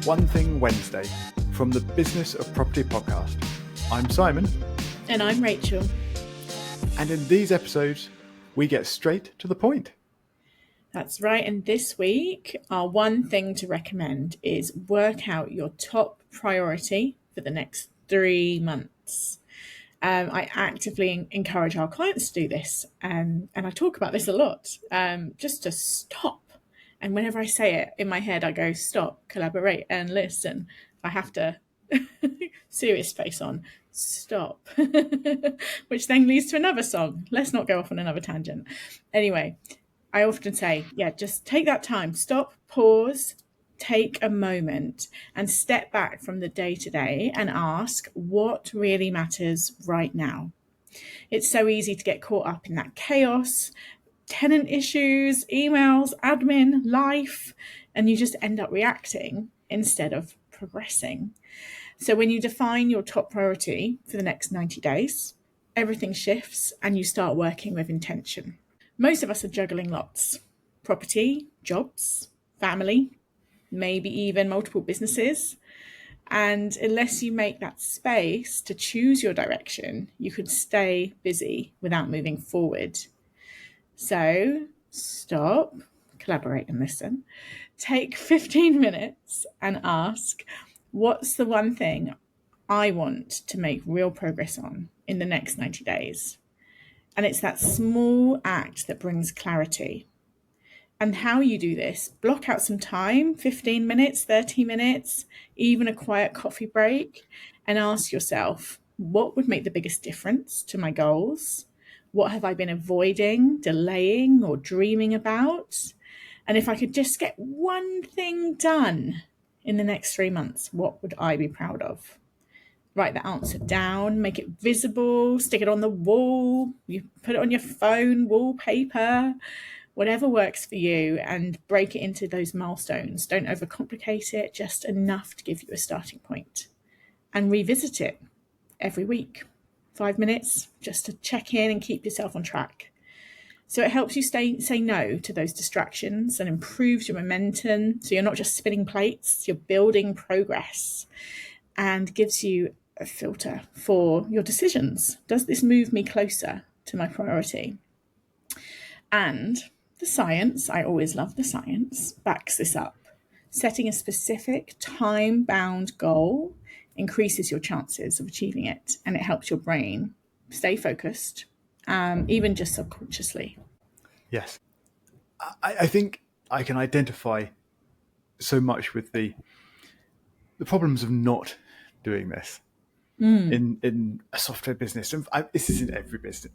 One Thing Wednesday from the Business of Property podcast. I'm Simon. And I'm Rachael. And in these episodes, we get straight to the point. That's right. And this week, our one thing to recommend is work out your top priority for the next 3 months. I actively encourage our clients to do this. And I talk about this a lot, just to stop. And whenever I say it in my head, I go, stop, collaborate and listen. I have to serious face on, stop, which then leads to another song. Let's not go off on another tangent. Anyway, I often say, just take that time, stop, pause, take a moment and step back from the day to day and ask what really matters right now. It's so easy to get caught up in that chaos, tenant issues, emails, admin, life, and you just end up reacting instead of progressing. So when you define your top priority for the next 90 days, everything shifts and you start working with intention. Most of us are juggling lots: property, jobs, family, maybe even multiple businesses. And unless you make that space to choose your direction, you could stay busy without moving forward. So stop, collaborate and listen. Take 15 minutes and ask, what's the one thing I want to make real progress on in the next 90 days? And it's that small act that brings clarity. And how you do this, block out some time, 15 minutes, 30 minutes, even a quiet coffee break, and ask yourself, what would make the biggest difference to my goals? What have I been avoiding, delaying, or dreaming about? And if I could just get one thing done in the next 3 months, what would I be proud of? Write the answer down, make it visible, stick it on the wall, you put it on your phone, wallpaper, whatever works for you, and break it into those milestones. Don't overcomplicate it, just enough to give you a starting point. And revisit it every week. 5 minutes just to check in and keep yourself on track. So it helps you say no to those distractions and improves your momentum. So you're not just spinning plates, you're building progress, and gives you a filter for your decisions. Does this move me closer to my priority? And the science, I always love the science, backs this up. Setting a specific time-bound goal increases your chances of achieving it, and it helps your brain stay focused, even just subconsciously. Yes. I think I can identify so much with the problems of not doing this in a software business. And this is in every business.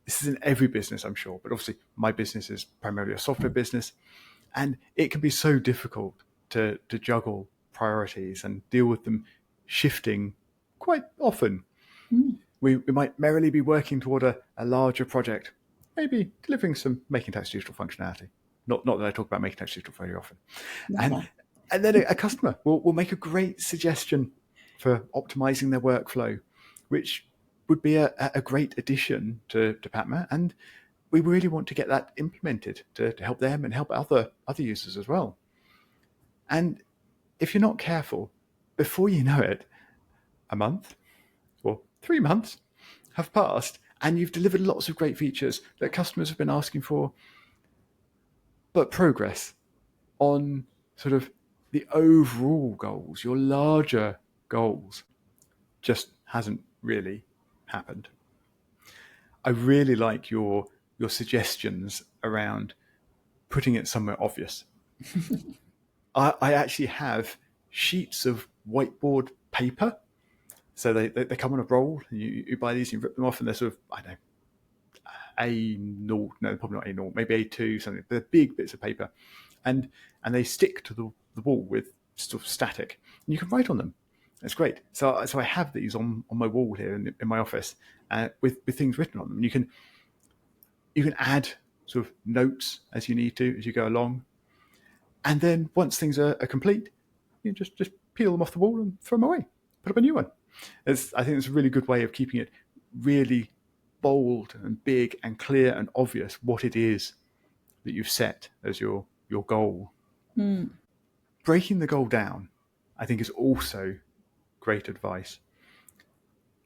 This is in every business, I'm sure. But obviously, my business is primarily a software business. And it can be so difficult to juggle priorities and deal with them shifting quite often. We might merrily be working toward a larger project, maybe delivering some Making Tax Digital functionality. Not that I talk about Making Tax Digital very often. And then a customer will make a great suggestion for optimizing their workflow, which would be a great addition to PATMA. And we really want to get that implemented to help them and help other users as well. And if you're not careful, before you know it, a month or 3 months have passed and you've delivered lots of great features that customers have been asking for, but progress on sort of the overall goals, your larger goals, just hasn't really happened. I really like your suggestions around putting it somewhere obvious. I actually have sheets of whiteboard paper. So they come on a roll. You buy these, you rip them off, and they're sort of, I don't know, A0, no, probably not A0, maybe A2, something. They're big bits of paper. And they stick to the wall with sort of static. And you can write on them. That's great. So I have these on my wall here in my office with things written on them. And you can add sort of notes as you need to, as you go along. And then once things are complete, you just peel them off the wall and throw them away. Put up a new one. I think it's a really good way of keeping it really bold and big and clear and obvious what it is that you've set as your goal. Breaking the goal down I think is also great advice.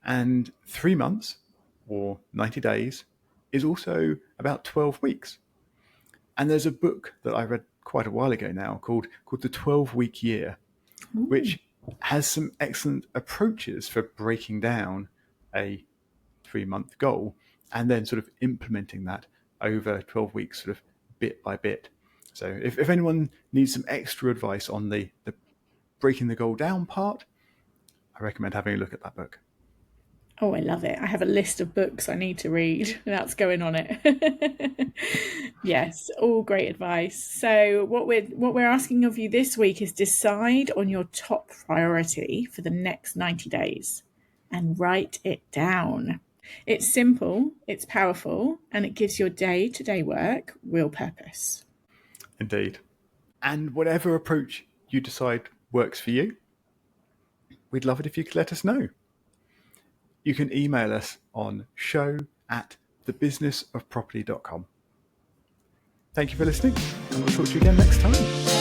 And 3 months or 90 days is also about 12 weeks. And there's a book that I read quite a while ago now called The 12-Week Year, which has some excellent approaches for breaking down a 3-month goal and then sort of implementing that over 12 weeks, sort of bit by bit. So if anyone needs some extra advice on the breaking the goal down part, I recommend having a look at that book. Oh, I love it. I have a list of books I need to read. That's going on it. Yes, all great advice. So what we're asking of you this week is decide on your top priority for the next 90 days and write it down. It's simple, it's powerful, and it gives your day-to-day work real purpose. Indeed. And whatever approach you decide works for you, we'd love it if you could let us know. You can email us on show@thebusinessofproperty.com. Thank you for listening, and we'll talk to you again next time.